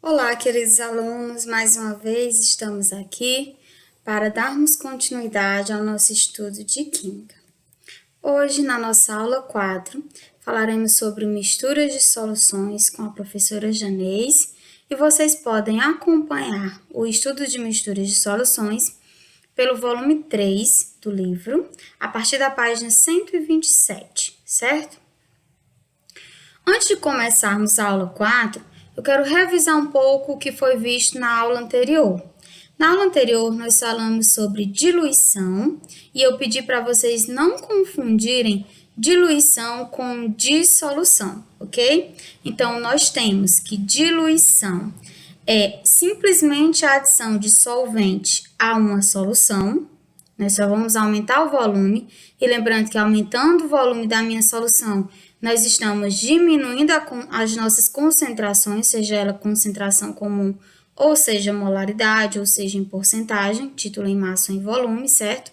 Olá, queridos alunos, mais uma vez estamos aqui para darmos continuidade ao nosso estudo de Química. Hoje, na nossa aula 4, falaremos sobre misturas de soluções com a professora Janês e vocês podem acompanhar o estudo de misturas de soluções pelo volume 3 do livro, a partir da página 127, certo? Antes de começarmos a aula 4, eu quero revisar um pouco o que foi visto na aula anterior. Na aula anterior, nós falamos sobre diluição e eu pedi para vocês não confundirem diluição com dissolução, ok? Então, nós temos que diluição é simplesmente a adição de solvente a uma solução. Nós só vamos aumentar o volume e lembrando que aumentando o volume da minha solução, nós estamos diminuindo as nossas concentrações, seja ela concentração comum, ou seja molaridade, ou seja em porcentagem, título em massa ou em volume, certo?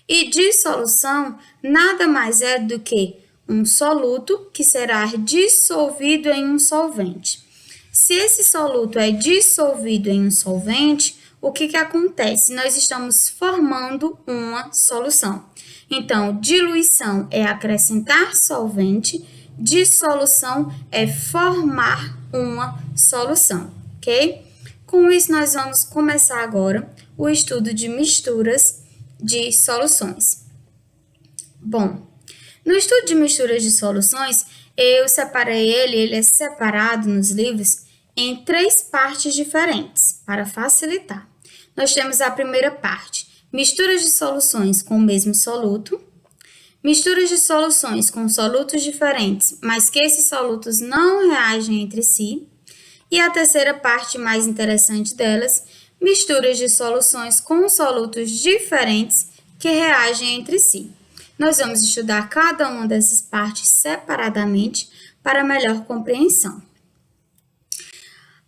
E dissolução nada mais é do que um soluto que será dissolvido em um solvente. Se esse soluto é dissolvido em um solvente, o que acontece? Nós estamos formando uma solução. Então, diluição é acrescentar solvente, dissolução é formar uma solução, ok? Com isso, nós vamos começar agora o estudo de misturas de soluções. Bom, no estudo de misturas de soluções, eu separei ele é separado nos livros em 3 partes diferentes, para facilitar. Nós temos a primeira parte, misturas de soluções com o mesmo soluto, misturas de soluções com solutos diferentes, mas que esses solutos não reagem entre si, e a terceira parte mais interessante delas, misturas de soluções com solutos diferentes que reagem entre si. Nós vamos estudar cada uma dessas partes separadamente para melhor compreensão.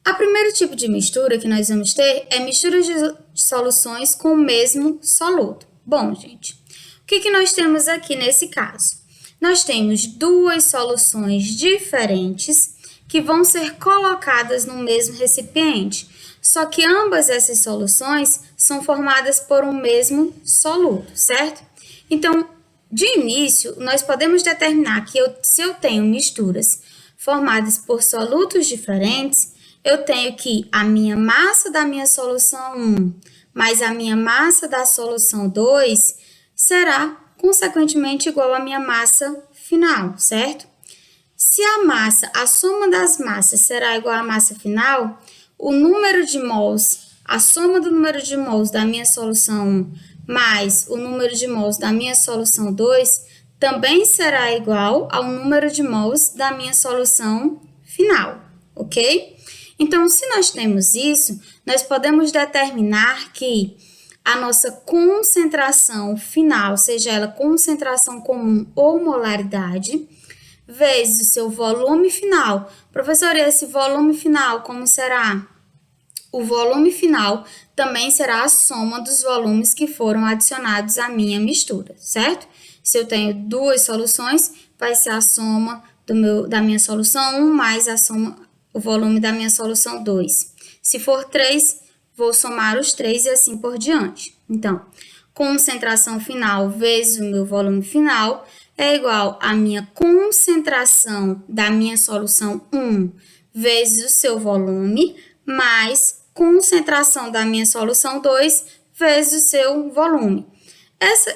O primeiro tipo de mistura que nós vamos ter é mistura de soluções com o mesmo soluto. Bom, gente, o que nós temos aqui nesse caso? Nós temos 2 soluções diferentes que vão ser colocadas no mesmo recipiente, só que ambas essas soluções são formadas por um mesmo soluto, certo? Então, de início, nós podemos determinar que se eu tenho misturas formadas por solutos diferentes, eu tenho que a minha massa da minha solução 1 mais a minha massa da solução 2 será, consequentemente, igual à minha massa final, certo? Se a soma das massas será igual à massa final, o número de mols, a soma do número de mols da minha solução 1 mais o número de mols da minha solução 2 também será igual ao número de mols da minha solução final, ok? Então, se nós temos isso, nós podemos determinar que a nossa concentração final, seja ela concentração comum ou molaridade, vezes o seu volume final. Professor, e esse volume final, como será? O volume final também será a soma dos volumes que foram adicionados à minha mistura, certo? Se eu tenho 2 soluções, vai ser a soma da minha solução 1 mais o volume da minha solução 2. Se for 3, vou somar os 3 e assim por diante. Então, concentração final vezes o meu volume final é igual à minha concentração da minha solução 1 vezes o seu volume, mais concentração da minha solução 2 vezes o seu volume.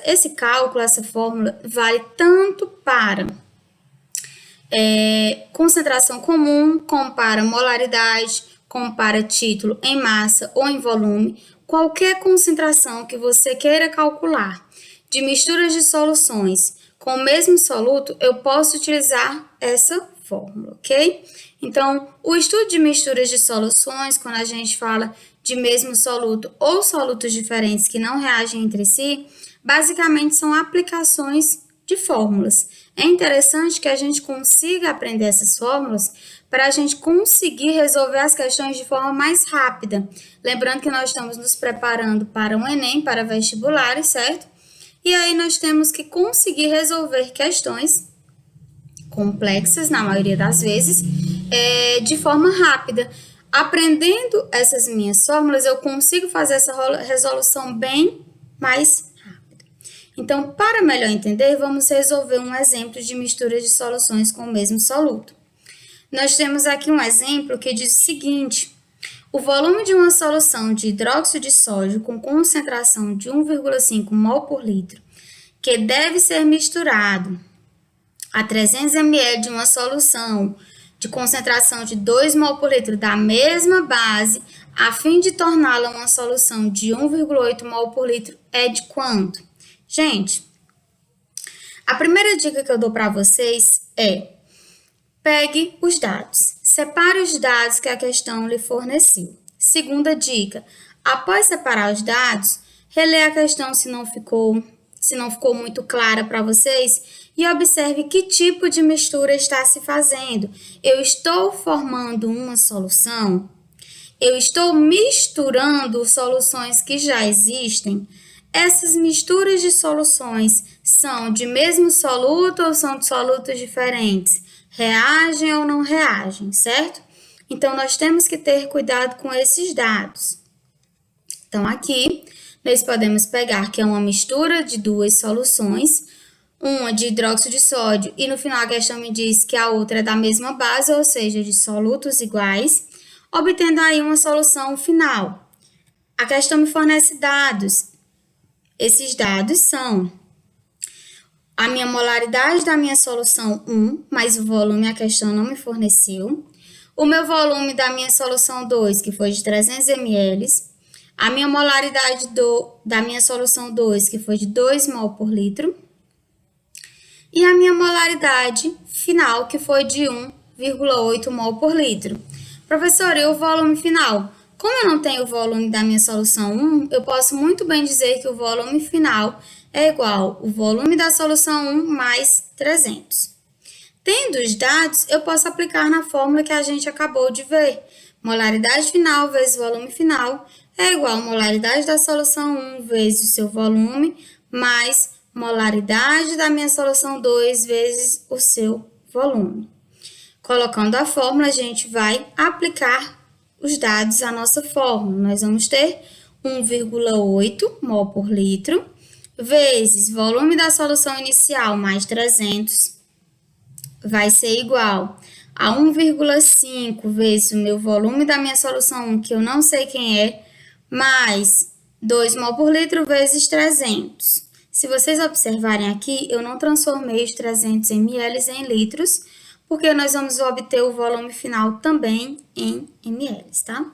Esse cálculo, essa fórmula, vale tanto para concentração comum, como para molaridade, como para título em massa ou em volume, qualquer concentração que você queira calcular de misturas de soluções com o mesmo soluto, eu posso utilizar essa fórmula, ok? Então, o estudo de misturas de soluções, quando a gente fala de mesmo soluto ou solutos diferentes que não reagem entre si, basicamente são aplicações de fórmulas. É interessante que a gente consiga aprender essas fórmulas para a gente conseguir resolver as questões de forma mais rápida. Lembrando que nós estamos nos preparando para o Enem, para vestibulares, certo? E aí nós temos que conseguir resolver questões complexas, na maioria das vezes, de forma rápida. Aprendendo essas minhas fórmulas, eu consigo fazer essa resolução bem mais rápida. Então, para melhor entender, vamos resolver um exemplo de mistura de soluções com o mesmo soluto. Nós temos aqui um exemplo que diz o seguinte: o volume de uma solução de hidróxido de sódio com concentração de 1,5 mol por litro, que deve ser misturado a 300 ml de uma solução de concentração de 2 mol por litro da mesma base, a fim de torná-la uma solução de 1,8 mol por litro, é de quanto? Gente, a primeira dica que eu dou para vocês é: pegue os dados, separe os dados que a questão lhe forneceu. Segunda dica: após separar os dados, releia a questão se não ficou muito clara para vocês e observe que tipo de mistura está se fazendo. Eu estou formando uma solução? Eu estou misturando soluções que já existem? Essas misturas de soluções são de mesmo soluto ou são de solutos diferentes? Reagem ou não reagem, certo? Então, nós temos que ter cuidado com esses dados. Então, aqui, nós podemos pegar que é uma mistura de duas soluções, uma de hidróxido de sódio, e no final a questão me diz que a outra é da mesma base, ou seja, de solutos iguais, obtendo aí uma solução final. A questão me fornece dados. Esses dados são a minha molaridade da minha solução 1, mas o volume a questão não me forneceu. O meu volume da minha solução 2, que foi de 300 ml. A minha molaridade da minha solução 2, que foi de 2 mol por litro. E a minha molaridade final, que foi de 1,8 mol por litro. Professor, e o volume final? Como eu não tenho o volume da minha solução 1, eu posso muito bem dizer que o volume final é igual ao volume da solução 1 mais 300. Tendo os dados, eu posso aplicar na fórmula que a gente acabou de ver. Molaridade final vezes volume final é igual a molaridade da solução 1 vezes o seu volume, mais molaridade da minha solução 2 vezes o seu volume. Colocando a fórmula, a gente vai aplicar os dados à nossa fórmula. Nós vamos ter 1,8 mol por litro vezes volume da solução inicial mais 300 vai ser igual a 1,5 vezes o meu volume da minha solução 1, que eu não sei quem é, mais 2 mol por litro vezes 300. Se vocês observarem aqui, eu não transformei os 300 ml em litros, porque nós vamos obter o volume final também em ml, tá?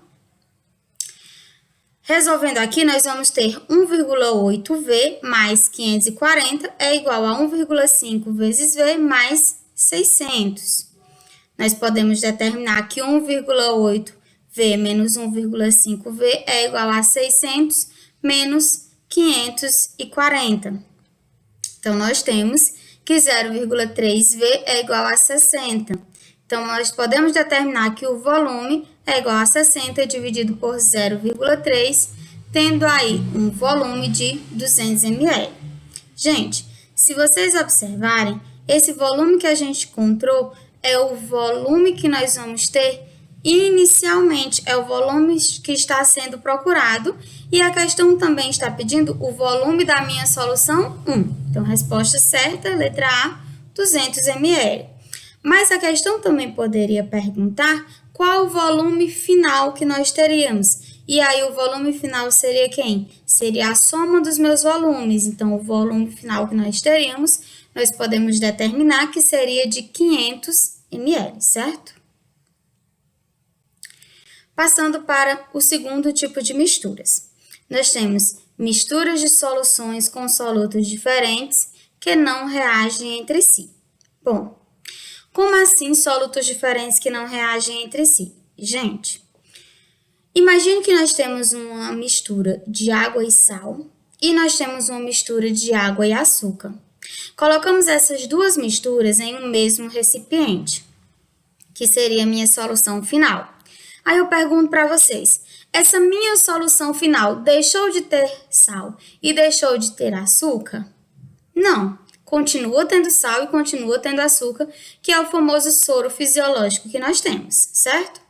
Resolvendo aqui, nós vamos ter 1,8V mais 540 é igual a 1,5 vezes V mais 600. Nós podemos determinar que 1,8V menos 1,5V é igual a 600 menos 540. Então, nós temos que 0,3V é igual a 60. Então, nós podemos determinar que o volume é igual a 60 dividido por 0,3, tendo aí um volume de 200 ml. Gente, se vocês observarem, esse volume que a gente encontrou é o volume que nós vamos ter inicialmente, é o volume que está sendo procurado, e a questão também está pedindo o volume da minha solução 1. Então, resposta certa, letra A, 200 ml. Mas a questão também poderia perguntar qual o volume final que nós teríamos. E aí, o volume final seria quem? Seria a soma dos meus volumes. Então, o volume final que nós teríamos, nós podemos determinar que seria de 500 ml, certo? Passando para o segundo tipo de misturas. Nós temos misturas de soluções com solutos diferentes que não reagem entre si. Bom, como assim solutos diferentes que não reagem entre si? Gente, imagine que nós temos uma mistura de água e sal e nós temos uma mistura de água e açúcar. Colocamos essas duas misturas em um mesmo recipiente, que seria a minha solução final. Aí eu pergunto para vocês, essa minha solução final deixou de ter sal e deixou de ter açúcar? Não, continua tendo sal e continua tendo açúcar, que é o famoso soro fisiológico que nós temos, certo?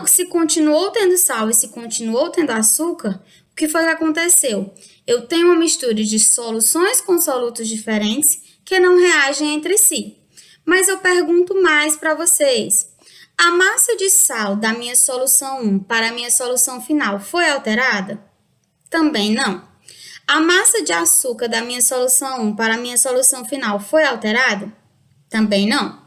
Se continuou tendo sal e se continuou tendo açúcar, o que foi que aconteceu? Eu tenho uma mistura de soluções com solutos diferentes que não reagem entre si. Mas eu pergunto mais para vocês. A massa de sal da minha solução 1 para a minha solução final foi alterada? Também não. A massa de açúcar da minha solução 1 para a minha solução final foi alterada? Também não.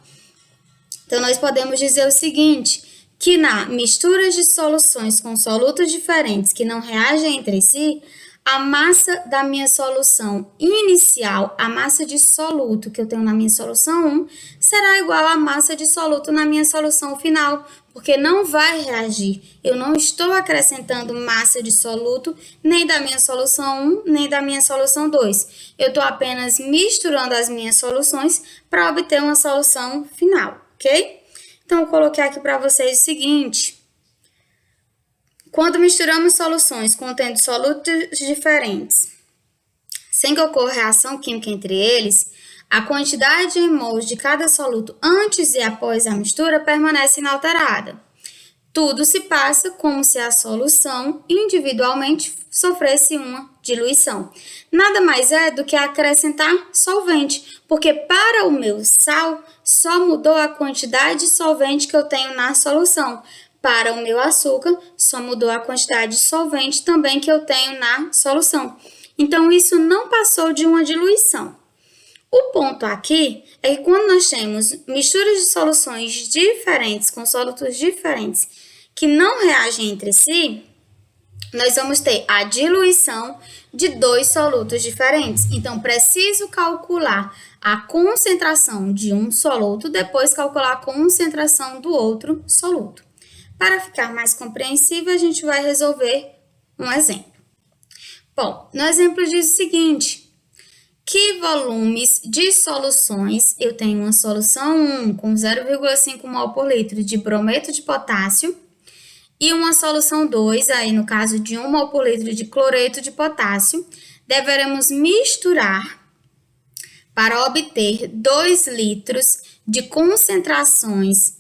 Então, nós podemos dizer o seguinte, que na mistura de soluções com solutos diferentes que não reagem entre si, a massa da minha solução inicial, a massa de soluto que eu tenho na minha solução 1, será igual à massa de soluto na minha solução final, porque não vai reagir. Eu não estou acrescentando massa de soluto nem da minha solução 1, nem da minha solução 2. Eu estou apenas misturando as minhas soluções para obter uma solução final, ok? Então, eu coloquei aqui para vocês o seguinte. Quando misturamos soluções contendo solutos diferentes, sem que ocorra reação química entre eles, a quantidade em mols de cada soluto antes e após a mistura permanece inalterada. Tudo se passa como se a solução individualmente sofresse uma diluição. Nada mais é do que acrescentar solvente, porque para o meu sal só mudou a quantidade de solvente que eu tenho na solução. Para o meu açúcar, só mudou a quantidade de solvente também que eu tenho na solução. Então, isso não passou de uma diluição. O ponto aqui é que quando nós temos misturas de soluções diferentes com solutos diferentes que não reagem entre si, nós vamos ter a diluição de dois solutos diferentes. Então, preciso calcular a concentração de um soluto, depois calcular a concentração do outro soluto. Para ficar mais compreensível, a gente vai resolver um exemplo. Bom, no exemplo diz o seguinte, que volumes de soluções, eu tenho uma solução 1 com 0,5 mol por litro de brometo de potássio e uma solução 2, aí no caso de 1 mol por litro de cloreto de potássio, deveremos misturar para obter 2 litros de concentrações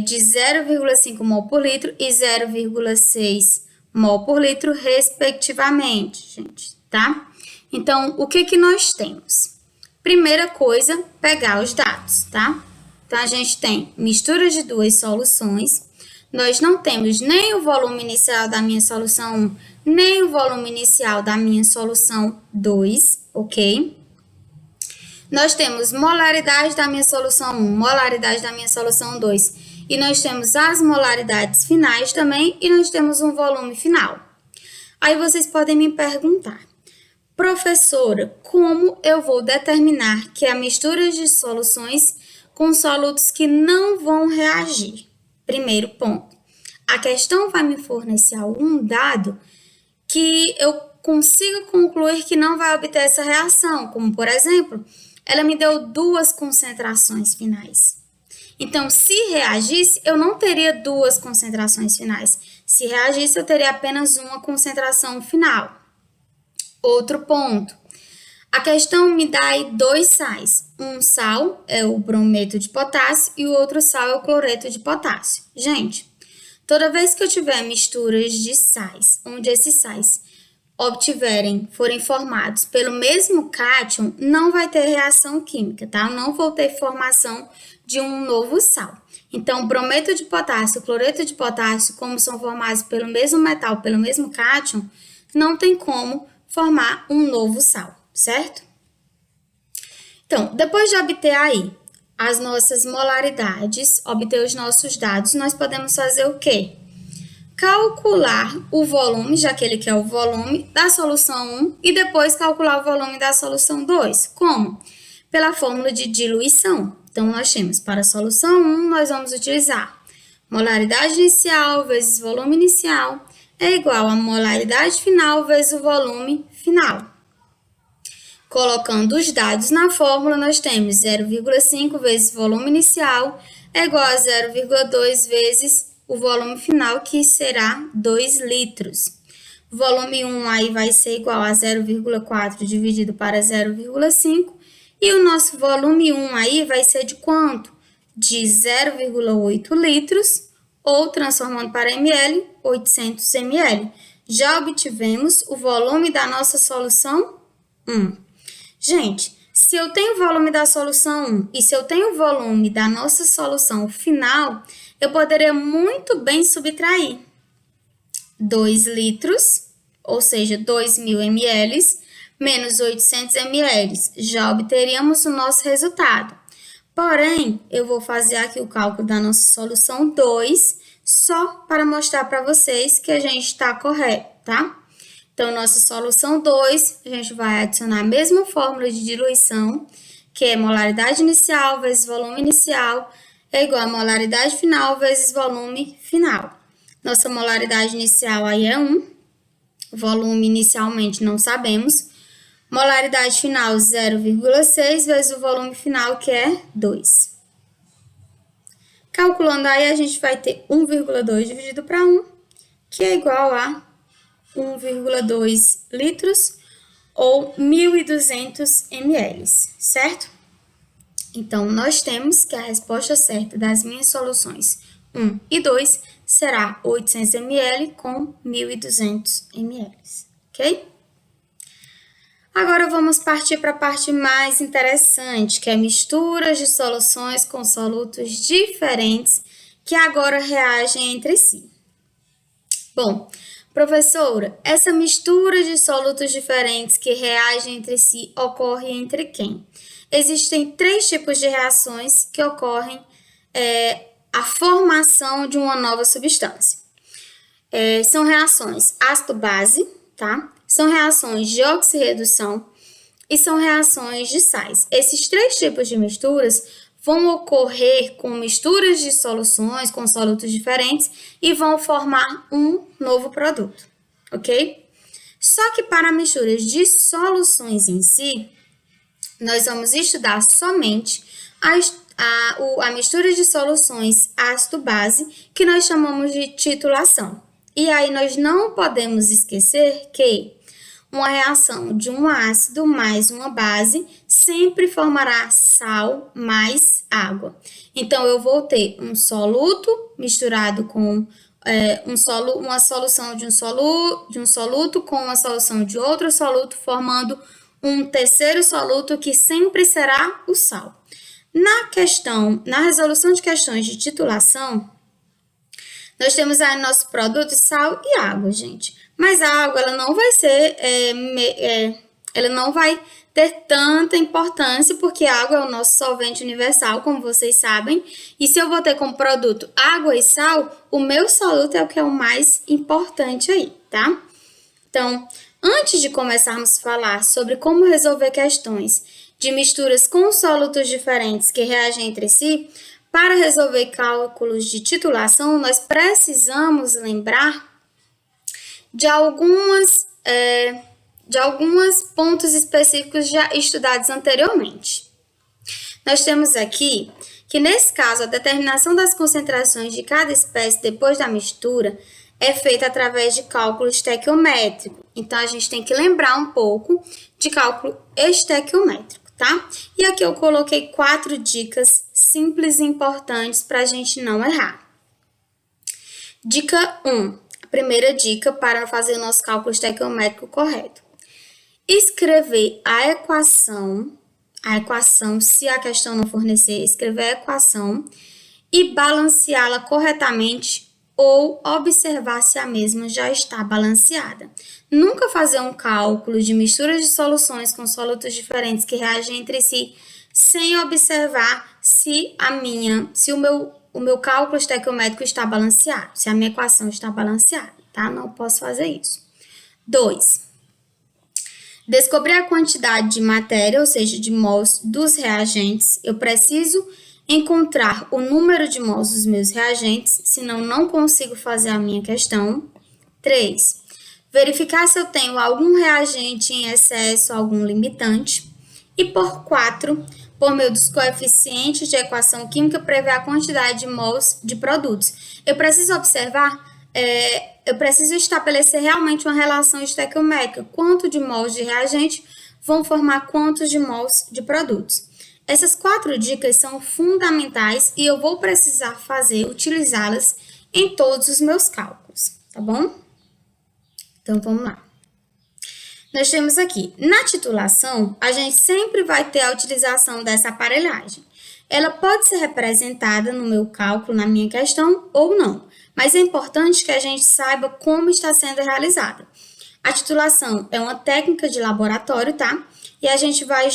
de 0,5 mol por litro e 0,6 mol por litro, respectivamente, gente, tá? Então, o que nós temos? Primeira coisa, pegar os dados, tá? Então, a gente tem mistura de duas soluções. Nós não temos nem o volume inicial da minha solução 1, nem o volume inicial da minha solução 2, ok? Nós temos molaridade da minha solução 1, molaridade da minha solução 2. E nós temos as molaridades finais também e nós temos um volume final. Aí vocês podem me perguntar, professora, como eu vou determinar que a mistura de soluções com solutos que não vão reagir? Primeiro ponto, a questão vai me fornecer algum dado que eu consiga concluir que não vai obter essa reação, como por exemplo, ela me deu duas concentrações finais. Então, se reagisse, eu não teria duas concentrações finais. Se reagisse, eu teria apenas uma concentração final. Outro ponto. A questão me dá aí dois sais. Um sal é o brometo de potássio e o outro sal é o cloreto de potássio. Gente, toda vez que eu tiver misturas de sais, onde esses sais forem formados pelo mesmo cátion, não vai ter reação química, tá? Eu não vou ter formação de um novo sal. Então, brometo de potássio e cloreto de potássio, como são formados pelo mesmo metal, pelo mesmo cátion, não tem como formar um novo sal, certo? Então, depois de obter aí as nossas molaridades, obter os nossos dados, nós podemos fazer o quê? Calcular o volume, já que ele quer o volume da solução 1, e depois calcular o volume da solução 2. Como? Pela fórmula de diluição. Então, nós temos para a solução 1, nós vamos utilizar molaridade inicial vezes volume inicial é igual a molaridade final vezes o volume final. Colocando os dados na fórmula, nós temos 0,5 vezes volume inicial é igual a 0,2 vezes o volume final, que será 2 litros. Volume 1 aí vai ser igual a 0,4 dividido para 0,5. E o nosso volume 1 aí vai ser de quanto? De 0,8 litros ou transformando para ml, 800 ml. Já obtivemos o volume da nossa solução 1. Gente, se eu tenho o volume da solução 1 e se eu tenho o volume da nossa solução final, eu poderia muito bem subtrair 2 litros, ou seja, 2.000 ml, menos 800 ml. Já obteríamos o nosso resultado. Porém, eu vou fazer aqui o cálculo da nossa solução 2, só para mostrar para vocês que a gente está correto, tá? Então, nossa solução 2, a gente vai adicionar a mesma fórmula de diluição, que é molaridade inicial vezes volume inicial, é igual a molaridade final vezes volume final. Nossa molaridade inicial aí é 1, volume inicialmente não sabemos, molaridade final 0,6 vezes o volume final, que é 2. Calculando aí, a gente vai ter 1,2 dividido para 1, que é igual a 1,2 litros ou 1.200 ml, certo? Então, nós temos que a resposta certa das minhas soluções 1 e 2 será 800 ml com 1.200 ml, ok? Agora, vamos partir para a parte mais interessante, que é misturas de soluções com solutos diferentes que agora reagem entre si. Bom, professora, essa mistura de solutos diferentes que reagem entre si ocorre entre quem? Existem 3 tipos de reações que ocorrem a formação de uma nova substância. São reações ácido-base, tá? São reações de oxirredução e são reações de sais. Esses 3 tipos de misturas vão ocorrer com misturas de soluções, com solutos diferentes, e vão formar um novo produto, ok? Só que para misturas de soluções em si, nós vamos estudar somente a mistura de soluções ácido-base, que nós chamamos de titulação. E aí nós não podemos esquecer que uma reação de um ácido mais uma base sempre formará sal mais água. Então, eu vou ter um soluto misturado com uma solução de um soluto com uma solução de outro soluto, formando um terceiro soluto que sempre será o sal. Na resolução de questões de titulação, nós temos aí nosso produto sal e água, gente. Mas a água, ela não vai ser, ela não vai ter tanta importância, porque a água é o nosso solvente universal, como vocês sabem. E se eu vou ter como produto água e sal, o meu soluto é o que é o mais importante aí, tá? Então, antes de começarmos a falar sobre como resolver questões de misturas com solutos diferentes que reagem entre si, para resolver cálculos de titulação, nós precisamos lembrar de alguns pontos específicos já estudados anteriormente. Nós temos aqui que, nesse caso, a determinação das concentrações de cada espécie depois da mistura é feita através de cálculo estequiométrico. Então, a gente tem que lembrar um pouco de cálculo estequiométrico, tá? E aqui eu coloquei 4 dicas simples e importantes para a gente não errar. Dica 1. Primeira dica para fazer o nosso cálculo estequiométrico correto. Escrever a equação, se a questão não fornecer, escrever a equação e balanceá-la corretamente ou observar se a mesma já está balanceada. Nunca fazer um cálculo de misturas de soluções com solutos diferentes que reagem entre si sem observar se o meu cálculo estequiométrico está balanceado, se a minha equação está balanceada, tá? Não posso fazer isso. 2. Descobrir a quantidade de matéria, ou seja, de mols dos reagentes. Eu preciso encontrar o número de mols dos meus reagentes, senão não consigo fazer a minha questão. 3. Verificar se eu tenho algum reagente em excesso, algum limitante. E por 4, por meio dos coeficientes de equação química, prever a quantidade de mols de produtos. Eu preciso eu preciso estabelecer realmente uma relação estequiométrica. Quanto de mols de reagente vão formar quantos de mols de produtos. Essas 4 dicas são fundamentais e eu vou precisar utilizá-las em todos os meus cálculos, tá bom? Então, vamos lá. Nós temos aqui, na titulação, a gente sempre vai ter a utilização dessa aparelhagem. Ela pode ser representada no meu cálculo, na minha questão, ou não. Mas é importante que a gente saiba como está sendo realizada. A titulação é uma técnica de laboratório, tá? E a gente vai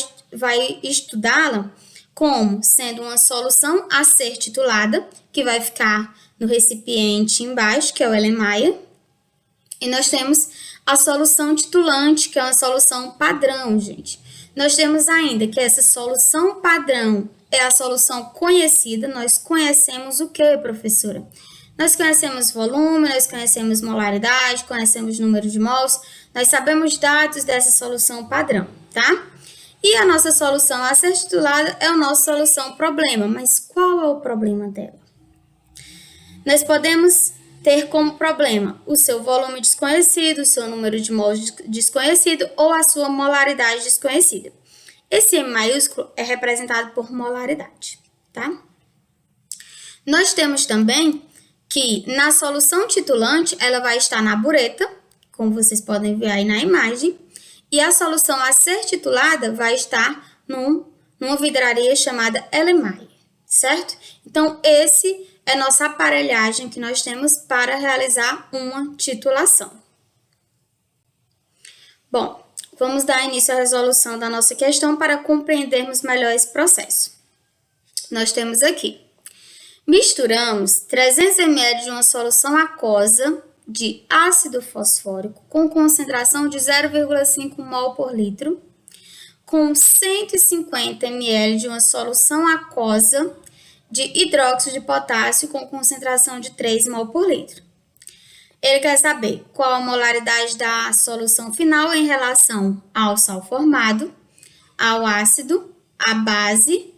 estudá-la como sendo uma solução a ser titulada, que vai ficar no recipiente embaixo, que é o Erlenmeyer. E nós temos a solução titulante, que é uma solução padrão, gente. Nós temos ainda que essa solução padrão é a solução conhecida. Nós conhecemos o que, professora? Nós conhecemos volume, nós conhecemos molaridade, conhecemos número de mols, nós sabemos dados dessa solução padrão, tá? E a nossa solução a ser titulada é a nossa solução problema. Mas qual é o problema dela? Nós podemos ter como problema o seu volume desconhecido, o seu número de mols desconhecido ou a sua molaridade desconhecida. Esse M maiúsculo é representado por molaridade, tá? Nós temos também que na solução titulante, ela vai estar na bureta, como vocês podem ver aí na imagem, e a solução a ser titulada vai estar numa vidraria chamada Erlenmeyer, certo? Então, esse é nossa aparelhagem que nós temos para realizar uma titulação. Bom, vamos dar início à resolução da nossa questão para compreendermos melhor esse processo. Nós temos aqui, misturamos 300 ml de uma solução aquosa de ácido fosfórico com concentração de 0,5 mol por litro, com 150 ml de uma solução aquosa de hidróxido de potássio com concentração de 3 mol por litro. Ele quer saber qual a molaridade da solução final em relação ao sal formado, ao ácido, à base.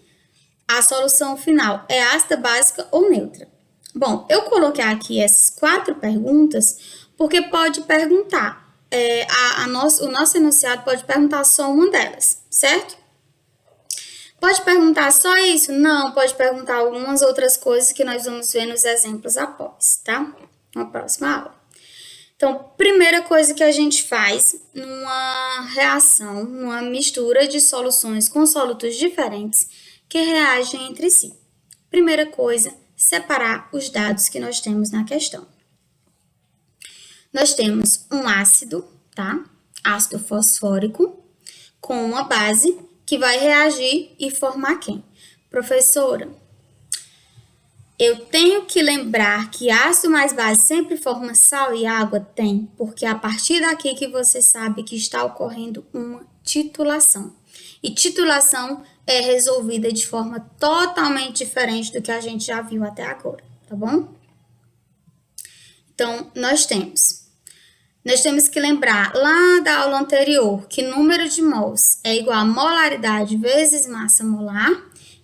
A solução final é ácida, básica ou neutra? Bom, eu coloquei aqui essas 4 perguntas porque pode perguntar, o nosso enunciado pode perguntar só uma delas, certo? Pode perguntar só isso? Não, pode perguntar algumas outras coisas que nós vamos ver nos exemplos após, tá? Na próxima aula. Então, primeira coisa que a gente faz numa reação, numa mistura de soluções com solutos diferentes que reagem entre si. Primeira coisa, separar os dados que nós temos na questão. Nós temos um ácido, tá? Ácido fosfórico, com uma base que vai reagir e formar quem? Professora, eu tenho que lembrar que ácido mais base sempre forma sal e água? Tem, porque é a partir daqui que você sabe que está ocorrendo uma titulação. E titulação é resolvida de forma totalmente diferente do que a gente já viu até agora, tá bom? Então, nós temos que lembrar lá da aula anterior que número de mols é igual a molaridade vezes massa molar,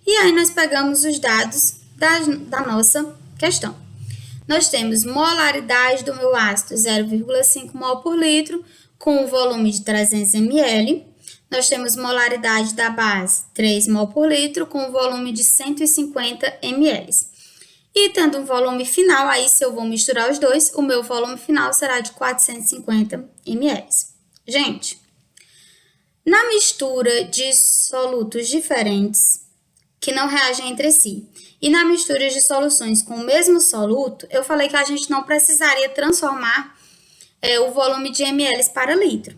e aí nós pegamos os dados da nossa questão. Nós temos molaridade do meu ácido 0,5 mol por litro com um volume de 300 ml. Nós temos molaridade da base 3 mol por litro com um volume de 150 ml. E tendo um volume final, aí se eu vou misturar os dois, o meu volume final será de 450 ml. Gente, na mistura de solutos diferentes que não reagem entre si e na mistura de soluções com o mesmo soluto, eu falei que a gente não precisaria transformar o volume de ml para litro.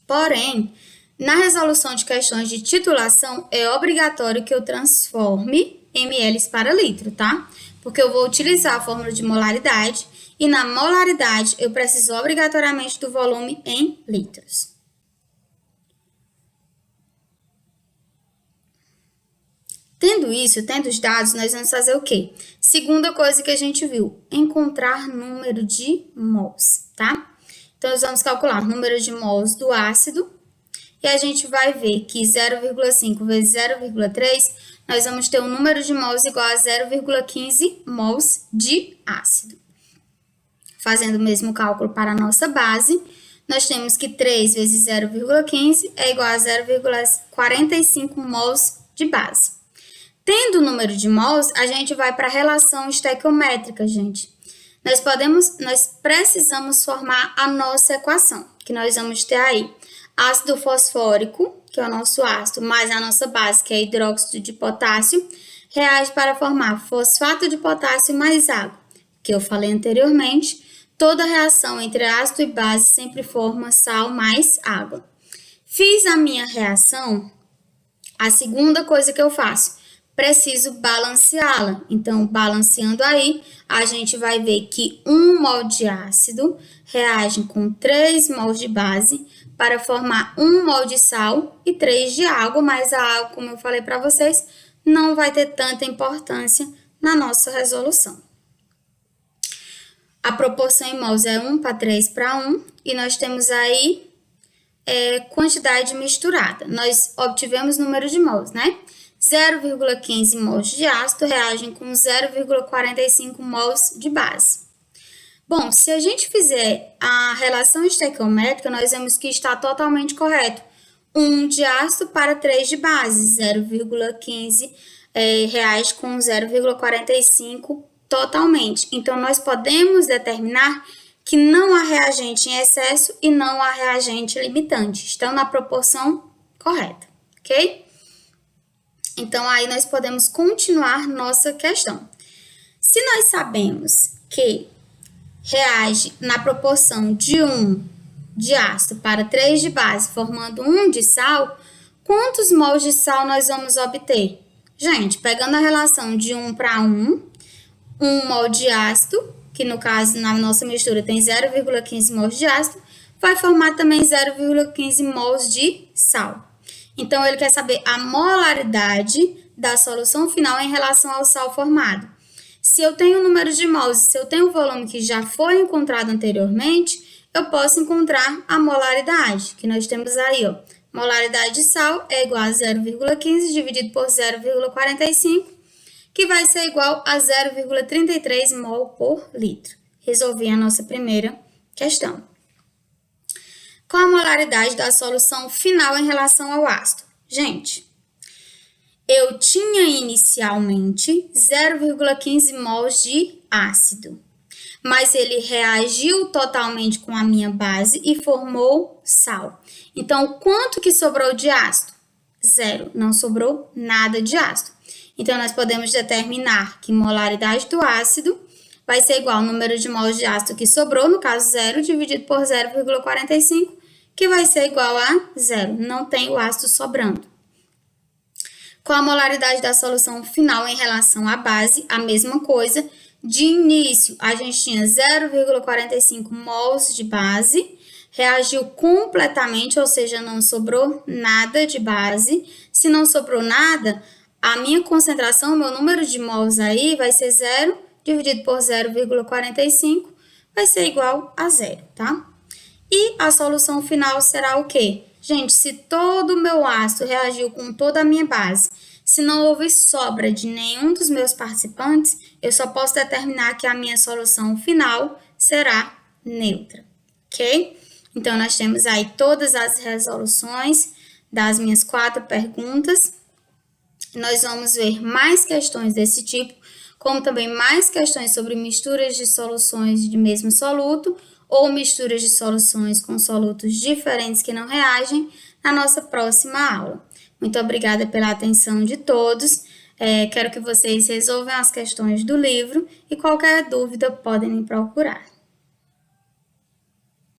Porém, na resolução de questões de titulação, é obrigatório que eu transforme ml para litro, tá? Porque eu vou utilizar a fórmula de molaridade e na molaridade eu preciso obrigatoriamente do volume em litros. Tendo isso, tendo os dados, nós vamos fazer o quê? Segunda coisa que a gente viu, encontrar número de mols, tá? Então, nós vamos calcular o número de mols do ácido e a gente vai ver que 0,5 vezes 0,3, nós vamos ter um número de mols igual a 0,15 mols de ácido. Fazendo o mesmo cálculo para a nossa base, nós temos que 3 vezes 0,15 é igual a 0,45 mols de base. Tendo o número de mols, a gente vai para a relação estequiométrica, gente. Nós precisamos formar a nossa equação, que nós vamos ter aí ácido fosfórico, que é o nosso ácido, mais a nossa base, que é hidróxido de potássio, reage para formar fosfato de potássio mais água. Que eu falei anteriormente, toda reação entre ácido e base sempre forma sal mais água. Fiz a minha reação, a segunda coisa que eu faço, preciso balanceá-la. Então, balanceando aí, a gente vai ver que 1 mol de ácido reage com 3 mols de base para formar 1 mol de sal e 3 de água, mas a água, como eu falei para vocês, não vai ter tanta importância na nossa resolução. A proporção em mols é 1 para 3 para 1 e nós temos aí quantidade misturada. Nós obtivemos número de mols, né? 0,15 mols de ácido reagem com 0,45 mols de base. Bom, se a gente fizer a relação estequiométrica, nós vemos que está totalmente correto. 1 de ácido para 3 de base, 0,15 reage com 0,45 totalmente. Então, nós podemos determinar que não há reagente em excesso e não há reagente limitante. Estão na proporção correta, ok? Então, aí nós podemos continuar nossa questão. Se nós sabemos que reage na proporção de 1 de ácido para 3 de base, formando 1 de sal, quantos mols de sal nós vamos obter? Gente, pegando a relação de 1 para 1, 1 mol de ácido, que no caso, na nossa mistura, tem 0,15 mols de ácido, vai formar também 0,15 mols de sal. Então, ele quer saber a molaridade da solução final em relação ao sal formado. Se eu tenho o número de mols, se eu tenho o volume que já foi encontrado anteriormente, eu posso encontrar a molaridade, que nós temos aí, ó. Molaridade de sal é igual a 0,15 dividido por 0,45, que vai ser igual a 0,33 mol por litro. Resolvi a nossa primeira questão. Qual a molaridade da solução final em relação ao ácido? Gente, eu tinha inicialmente 0,15 mols de ácido, mas ele reagiu totalmente com a minha base e formou sal. Então, quanto que sobrou de ácido? 0, não sobrou nada de ácido. Então, nós podemos determinar que molaridade do ácido vai ser igual ao número de mols de ácido que sobrou, no caso 0, dividido por 0,45, que vai ser igual a 0. Não tem o ácido sobrando. Com a molaridade da solução final em relação à base, a mesma coisa. De início, a gente tinha 0,45 mols de base, reagiu completamente, ou seja, não sobrou nada de base. Se não sobrou nada, a minha concentração, meu número de mols aí vai ser 0 dividido por 0,45, vai ser igual a 0, tá? E a solução final será o quê? Gente, se todo o meu ácido reagiu com toda a minha base, se não houve sobra de nenhum dos meus participantes, eu só posso determinar que a minha solução final será neutra, ok? Então, nós temos aí todas as resoluções das minhas 4 perguntas. Nós vamos ver mais questões desse tipo, como também mais questões sobre misturas de soluções de mesmo soluto ou misturas de soluções com solutos diferentes que não reagem na nossa próxima aula. Muito obrigada pela atenção de todos. Quero que vocês resolvam as questões do livro e qualquer dúvida podem me procurar.